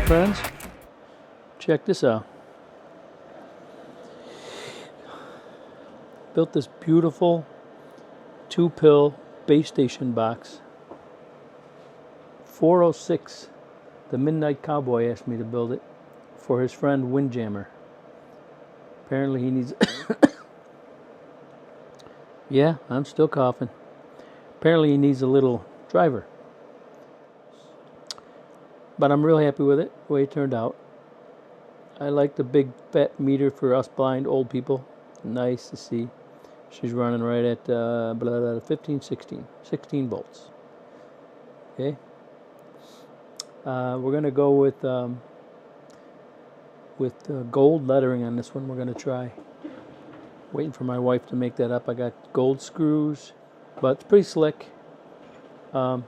friends. Check this out. Built this beautiful 2-pill base station box. 406, the Midnight Cowboy asked me to build it for his friend Windjammer. Apparently he needs... Yeah, I'm still coughing. Apparently he needs a little driver. But I'm real happy with it, the way it turned out. I like the big fat meter for us blind old people. Nice to see. She's running right at 16 volts. Okay. We're gonna go with gold lettering on this one. We're gonna try. Waiting for my wife to make that up. I got gold screws, but it's pretty slick. I'm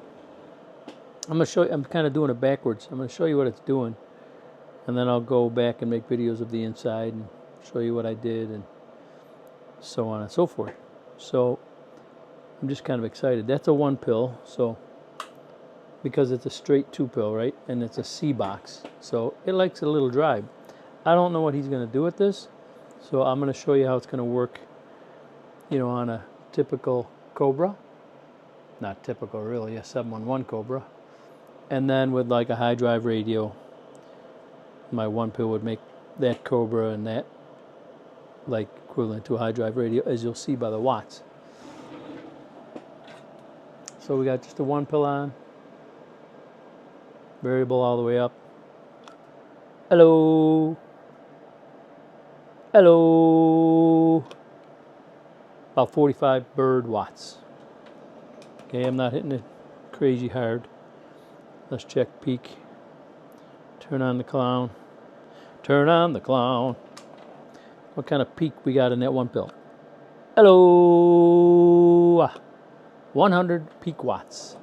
gonna show you. I'm kind of doing it backwards. I'm gonna show you what it's doing, and then I'll go back and make videos of the inside and show you what I did and so on and so forth. So I'm just kind of excited. That's a 1-pill, so because it's a straight 2-pill, right? And it's a C box, so it likes a little drive. I don't know what he's gonna do with this, so I'm gonna show you how it's gonna work. You know, on a typical Cobra, not typical really, a 711 Cobra, and then with like a high drive radio, my 1-pill would make that Cobra and that like equivalent to a high drive radio, as you'll see by the watts. So we got just a 1-pill on, variable all the way up. Hello, hello. About 45 bird watts. Okay, I'm not hitting it crazy hard. Let's check peak. Turn on the clown. Turn on the clown. What kind of peak we got in that 1-pill? Hello! 100 peak watts.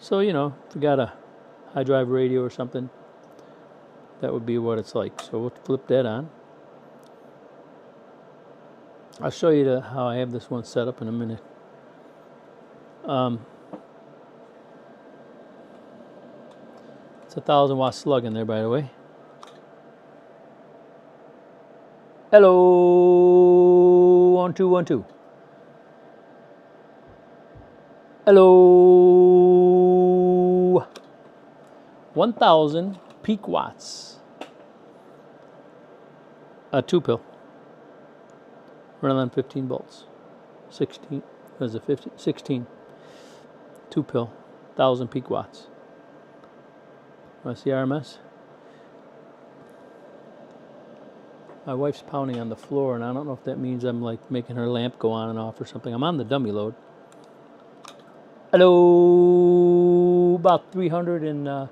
So, you know, if you got a high drive radio or something, that would be what it's like. So we'll flip that on. I'll show you how I have this one set up in a minute. It's a 1,000-watt slug in there, by the way. Hello, 1 2 1 2. Hello, 1,000 peak watts. A 2-pill. Running on 15 volts. 16. What is it? 15? 16. 2-pill. 1,000 peak watts. Want to see RMS? My wife's pounding on the floor, and I don't know if that means I'm like making her lamp go on and off or something. I'm on the dummy load. Hello, about 300 and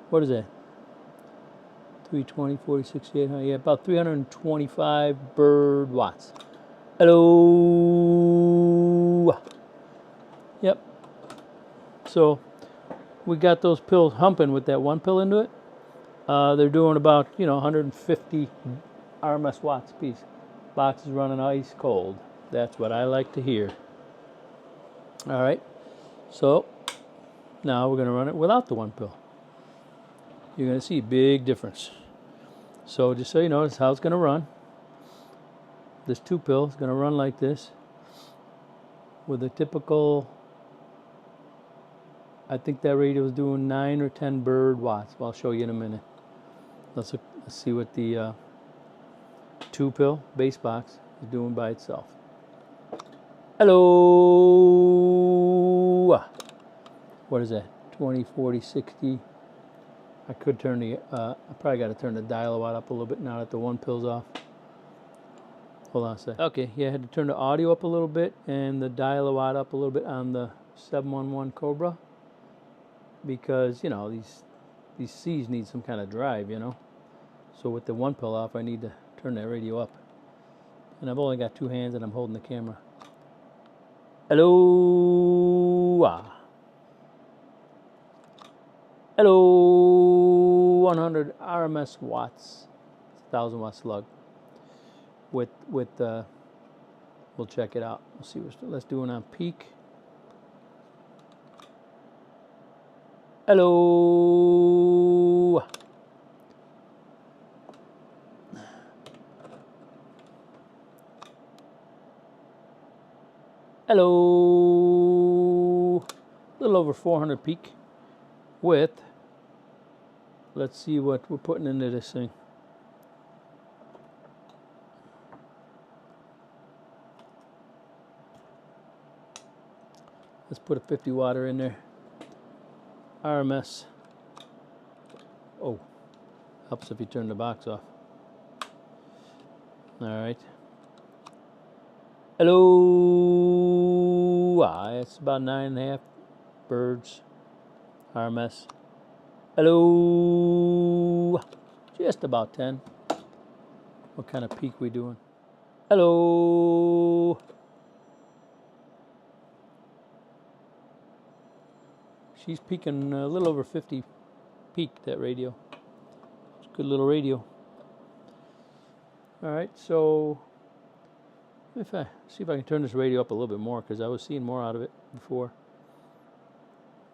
what is that? 320, 40, 68, yeah, about 325 bird watts. Hello. Yep. So we got those pills humping with that 1-pill into it. They're doing about, 150 RMS watts a piece. Box is running ice cold. That's what I like to hear. All right. So now we're going to run it without the 1-pill. You're going to see a big difference. So just so you know, this is how it's going to run. This 2-pill is going to run like this with a typical, I think that radio is doing 9 or 10 bird watts. Well, I'll show you in a minute. Let's see what the 2-pill base box is doing by itself. Hello. What is that? 20, 40, 60. I could turn the, I probably got to turn the dial-a-watt up a little bit now that the 1-pill's off. Hold on a sec. Okay, yeah, I had to turn the audio up a little bit and the dial-a-watt up a little bit on the 711 Cobra. Because, these C's need some kind of drive, So with the 1-pill off, I need to turn that radio up. And I've only got 2 hands and I'm holding the camera. Hello. Hello. 100 RMS watts. 1,000-watt slug. With we'll check it out. We'll see. Let's do it on peak. Hello. Hello. A little over 400 peak with, let's see what we're putting into this thing. Let's put a 50 water in there. RMS. Oh, helps if you turn the box off. All right. Hello. It's about 9.5 birds. RMS. Hello. Just about 10. What kind of peak we doing? Hello. She's peaking a little over 50 peak, that radio. It's a good little radio. All right, so if I see if I can turn this radio up a little bit more, because I was seeing more out of it before.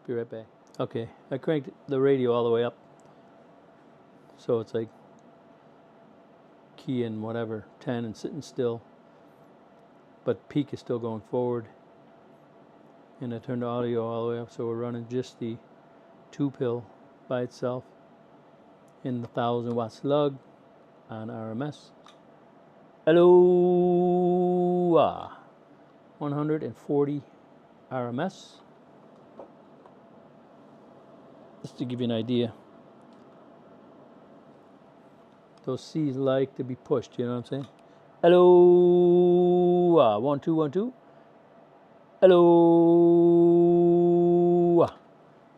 Be right back. Okay, I cranked the radio all the way up, so it's like key in whatever 10 and sitting still, but peak is still going forward. And I turned the audio all the way up, so we're running just the 2-pill by itself in the 1,000 watt slug on RMS. Hello, 140 RMS. Just to give you an idea, those C's like to be pushed. You know what I'm saying? Hello, 1 2 1 2. Hello,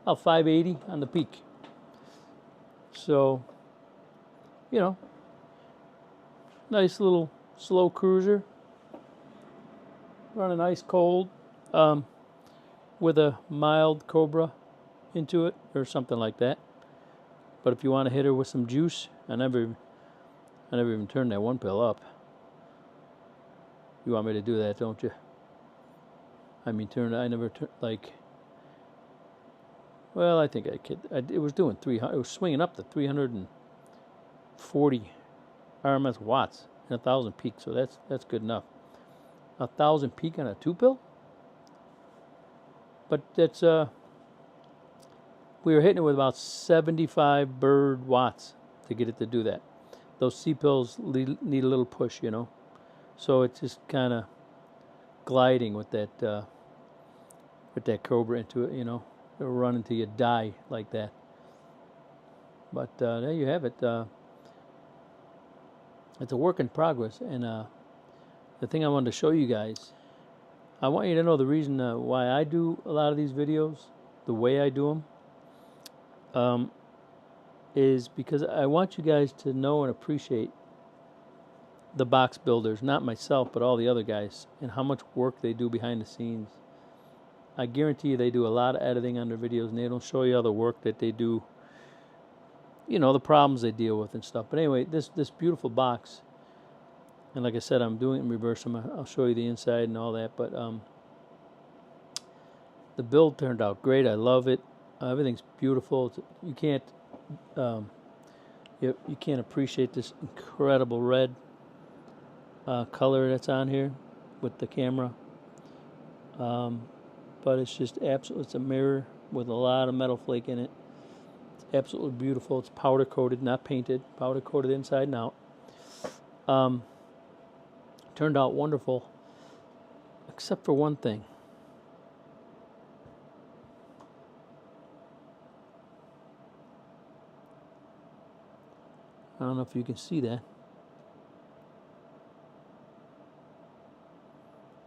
about 580 on the peak. So, you know, nice little slow cruiser, running ice cold, with a mild Cobra into it or something like that. But if you want to hit her with some juice, I never even turned that 1-pill up. You want me to do that, don't you? I mean, I never turned, like, well, I think I could. It was doing 300. It was swinging up to 340 RMS watts and 1,000 peak. So that's good enough. 1,000 peak on a 2-pill. But that's we were hitting it with about 75 bird watts to get it to do that. Those C-pills need a little push, you know. So it's just kind of gliding with that Cobra into it, you know. It'll run until you die like that. But there you have it. It's a work in progress, and the thing I wanted to show you guys, I want you to know the reason why I do a lot of these videos, the way I do them, is because I want you guys to know and appreciate the box builders, not myself, but all the other guys, and how much work they do behind the scenes. I guarantee you they do a lot of editing on their videos, and they don't show you all the work that they do, you know, the problems they deal with and stuff. But anyway, this beautiful box, and like I said, I'm doing it in reverse. I'll show you the inside and all that. But the build turned out great. I love it. Everything's beautiful. You can't appreciate this incredible red color that's on here with the camera. But it's just absolutely, it's a mirror with a lot of metal flake in it. It's absolutely beautiful. It's powder coated, not painted. Powder coated inside and out. Turned out wonderful, except for one thing. I don't know if you can see that.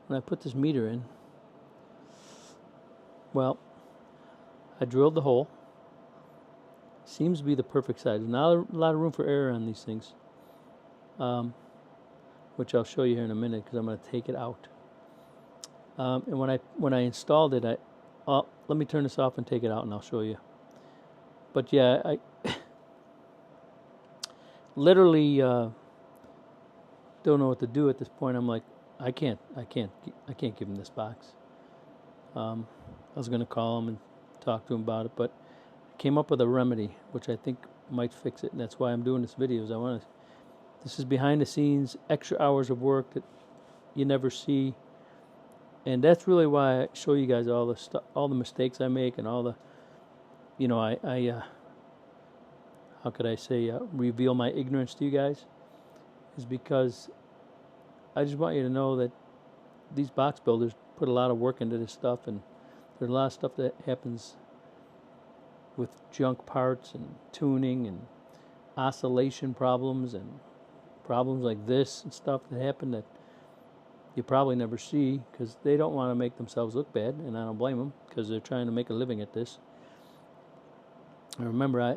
When I put this meter in, well, I drilled the hole. Seems to be the perfect size. Not a lot of room for error on these things, which I'll show you here in a minute because I'm going to take it out. And when I installed it, let me turn this off and take it out, and I'll show you. But yeah, I literally don't know what to do at this point. I'm like, I can't give him this box. I was going to call him and talk to him about it, but I came up with a remedy which I think might fix it, and that's why I'm doing this video. This is behind the scenes, extra hours of work that you never see. And that's really why I show you guys all the stuff, all the mistakes I make, and all the, I how could I say, reveal my ignorance to you guys, is because I just want you to know that these box builders put a lot of work into this stuff, and there's a lot of stuff that happens with junk parts and tuning and oscillation problems and problems like this and stuff that happen that you probably never see, because they don't want to make themselves look bad, and I don't blame them, because they're trying to make a living at this. And remember,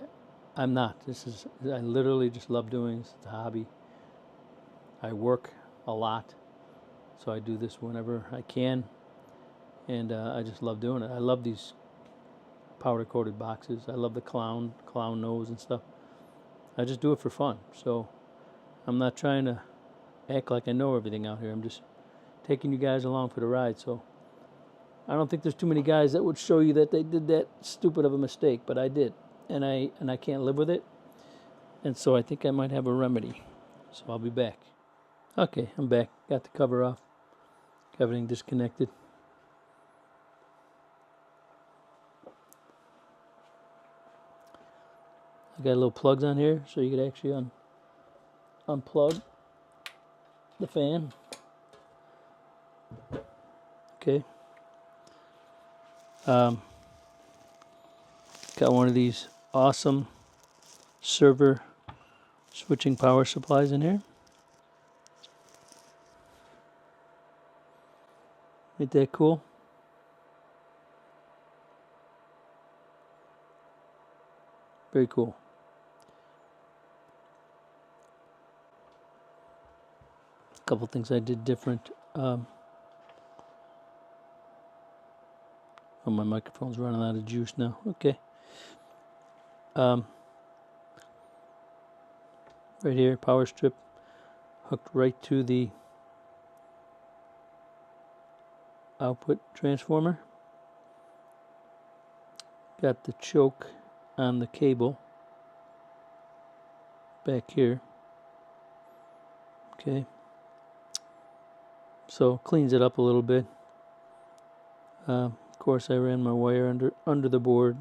I'm not. I literally just love doing this. It's a hobby. I work a lot, so I do this whenever I can, and I just love doing it. I love these powder coated boxes. I love the clown nose and stuff. I just do it for fun. So I'm not trying to act like I know everything out here. I'm just taking you guys along for the ride. So I don't think there's too many guys that would show you that they did that stupid of a mistake, but I did, and I can't live with it. And so I think I might have a remedy. So I'll be back. Okay, I'm back. Got the cover off. Got everything disconnected. I got little plugs on here, so you could actually unplug the fan. Okay. Got one of these awesome server switching power supplies in here. Ain't that cool? Very cool. A couple things I did different. Oh, my microphone's running out of juice now. Okay. Right here, power strip hooked right to the output transformer. Got the choke on the cable back here. Okay. So cleans it up a little bit. Of course, I ran my wire under the board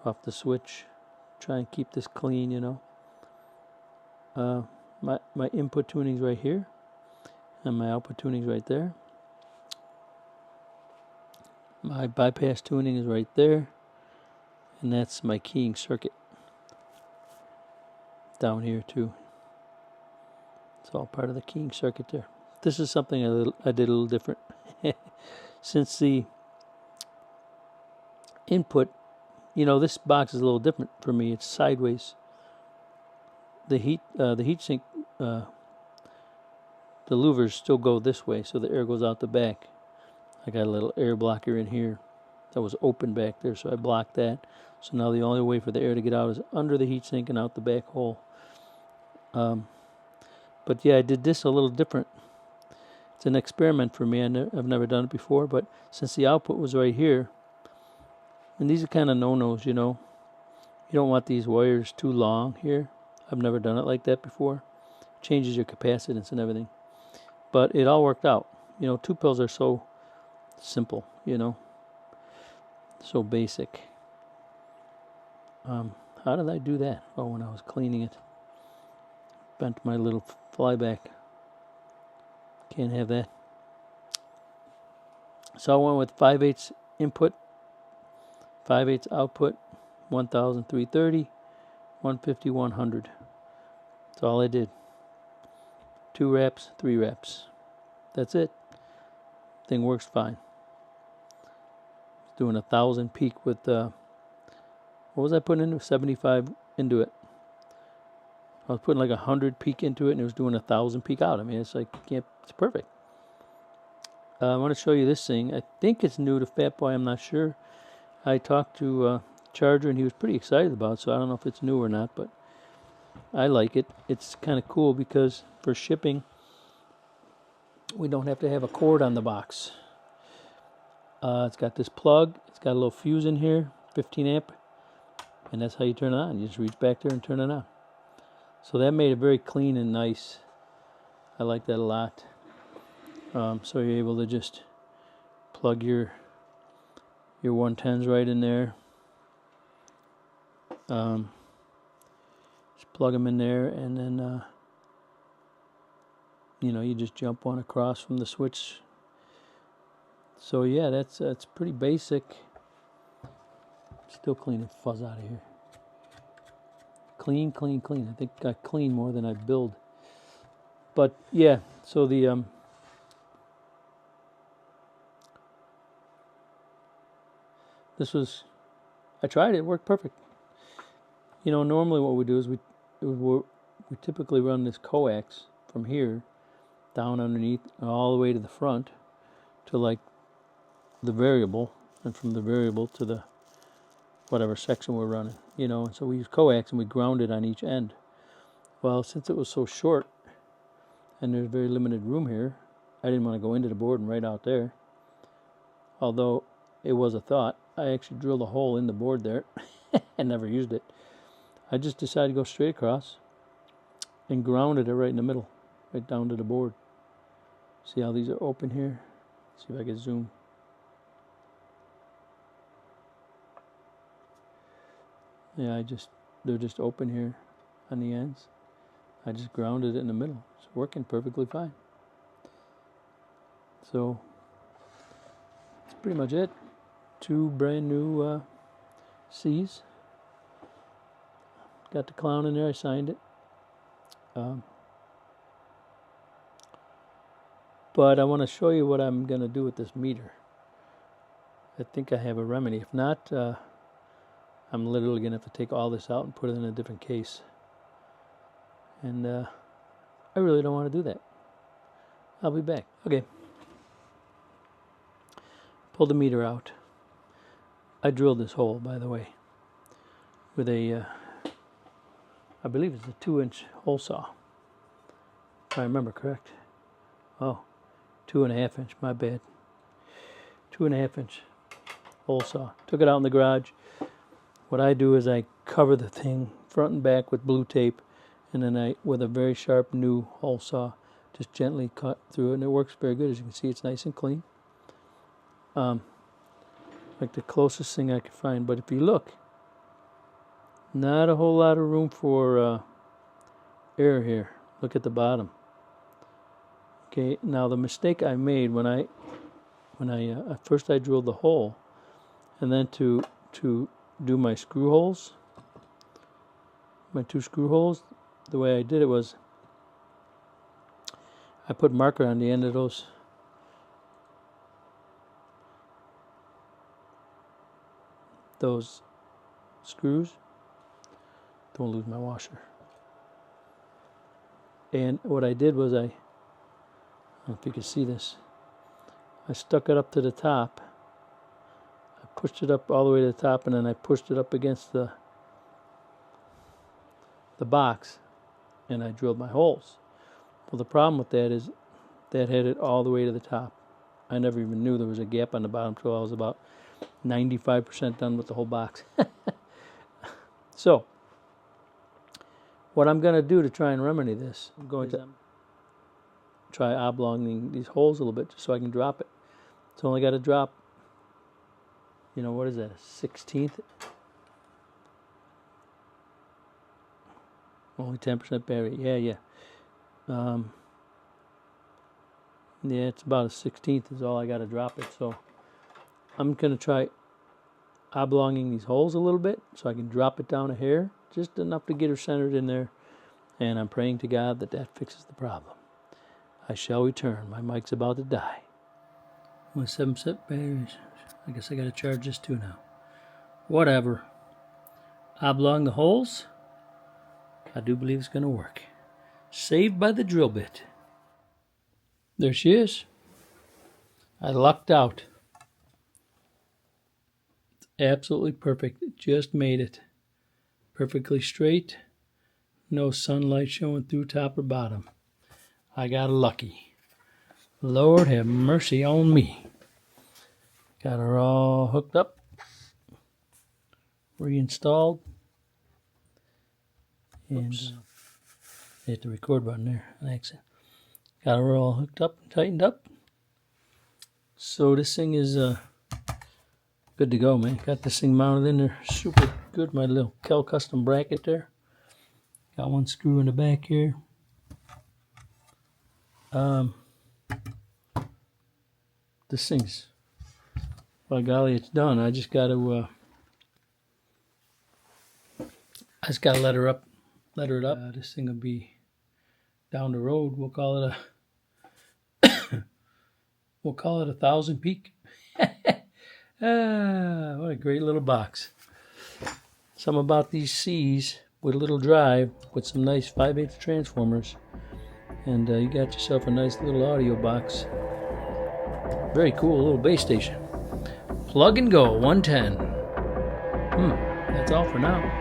off the switch. Try and keep this clean, you know. My input tuning's right here, and my output tuning's right there. My bypass tuning is right there, and that's my keying circuit down here too. It's all part of the keying circuit there. This is something I did a little different. Since the input, this box is a little different for me. It's sideways. The heat sink, the louvers still go this way, so the air goes out the back. I got a little air blocker in here that was open back there, so I blocked that. So now the only way for the air to get out is under the heatsink and out the back hole. But yeah, I did this a little different. It's an experiment for me. I've never done it before, but since the output was right here, and these are kind of no-nos, you don't want these wires too long here. I've never done it like that before. Changes your capacitance and everything. But it all worked out. Two pills are so simple, so basic. How did I do that? Oh, when I was cleaning it. Bent my little flyback. Can't have that. So I went with 5/8 input, 5/8 output, 1330, 150, 100. That's all I did. 2 reps, 3 reps. That's it. Thing works fine. Doing 1,000 peak with what was I putting into? 75 into it. I was putting like 100 peak into it, and it was doing 1,000 peak out. I mean, it's perfect. I want to show you this thing. I think it's new to Fat Boy. I'm not sure. I talked to Charger, and he was pretty excited about it, so I don't know if it's new or not, but I like it. It's kind of cool because for shipping, we don't have to have a cord on the box. It's got this plug. It's got a little fuse in here, 15 amp, and that's how you turn it on. You just reach back there and turn it on. So that made it very clean and nice. I like that a lot. So you're able to just plug your 110s right in there. Just plug them in there, and then you just jump one across from the switch. So yeah, that's pretty basic. Still cleaning fuzz out of here. Clean. I think I clean more than I build. But yeah, so the this was, I tried it. It worked perfect. Normally what we do is we typically run this coax from here down underneath all the way to the front to like the variable, and from the variable to the whatever section we're running, and so we use coax and we ground it on each end. Well, since it was so short and there's very limited room here, I didn't want to go into the board and right out there, although it was a thought. I actually drilled a hole in the board there and never used it. I just decided to go straight across and grounded it right in the middle, right down to the board. See how these are open here? See if I can zoom. Yeah, they're just open here on the ends. I just grounded it in the middle. It's working perfectly fine. So that's pretty much it. 2 brand new C's. Got the clown in there. I signed it. But I want to show you what I'm going to do with this meter. I think I have a remedy. If not, I'm literally going to have to take all this out and put it in a different case. And I really don't want to do that. I'll be back. Okay. Pull the meter out. I drilled this hole, by the way, with a, I believe it's a 2-inch hole saw, if I remember correct. Oh, 2.5 inch, my bad. 2.5 inch hole saw. Took it out in the garage. What I do is I cover the thing front and back with blue tape, and then I, with a very sharp new hole saw, just gently cut through it, and it works very good. As you can see, it's nice and clean. Like the closest thing I could find. But if you look, not a whole lot of room for air here. Look at the bottom. Okay, now the mistake I made when I at first I drilled the hole, and then to do my screw holes, my 2 screw holes, the way I did it was I put marker on the end of those screws. Don't lose my washer. And what I did was I don't know if you can see this. I stuck it up to the top. I pushed it up all the way to the top, and then I pushed it up against the box, and I drilled my holes. Well, the problem with that is that had it all the way to the top. I never even knew there was a gap on the bottom until I was about 95% done with the whole box. So, what I'm going to do to try and remedy this, I'm going to try oblonging these holes a little bit just so I can drop it. It's only got to drop, what is that, a 16th? Only 10% battery. Yeah. Yeah, it's about a 16th is all I got to drop it. So I'm going to try oblonging these holes a little bit so I can drop it down a hair, just enough to get her centered in there. And I'm praying to God that fixes the problem. I shall return. My mic's about to die. My 7-set batteries. I guess I got to charge this too now. Whatever. Oblong the holes. I do believe it's going to work. Saved by the drill bit. There she is. I lucked out. It's absolutely perfect. It just made it. Perfectly straight. No sunlight showing through top or bottom. I got lucky. Lord have mercy on me. Got her all hooked up. Reinstalled. And hit the record button there. An accident. Got her all hooked up and tightened up. So this thing is good to go, man. Got this thing mounted in there super good. My little Kel Custom bracket there. Got one screw in the back here. This thing's, by golly, it's done. I just got to letter it up. This thing will be down the road. We'll call it a 1,000 peak. What a great little box. Something about these C's with a little drive with some nice 5/8 transformers, and you got yourself a nice little audio box. Very cool little base station. Plug and go 110. That's all for now.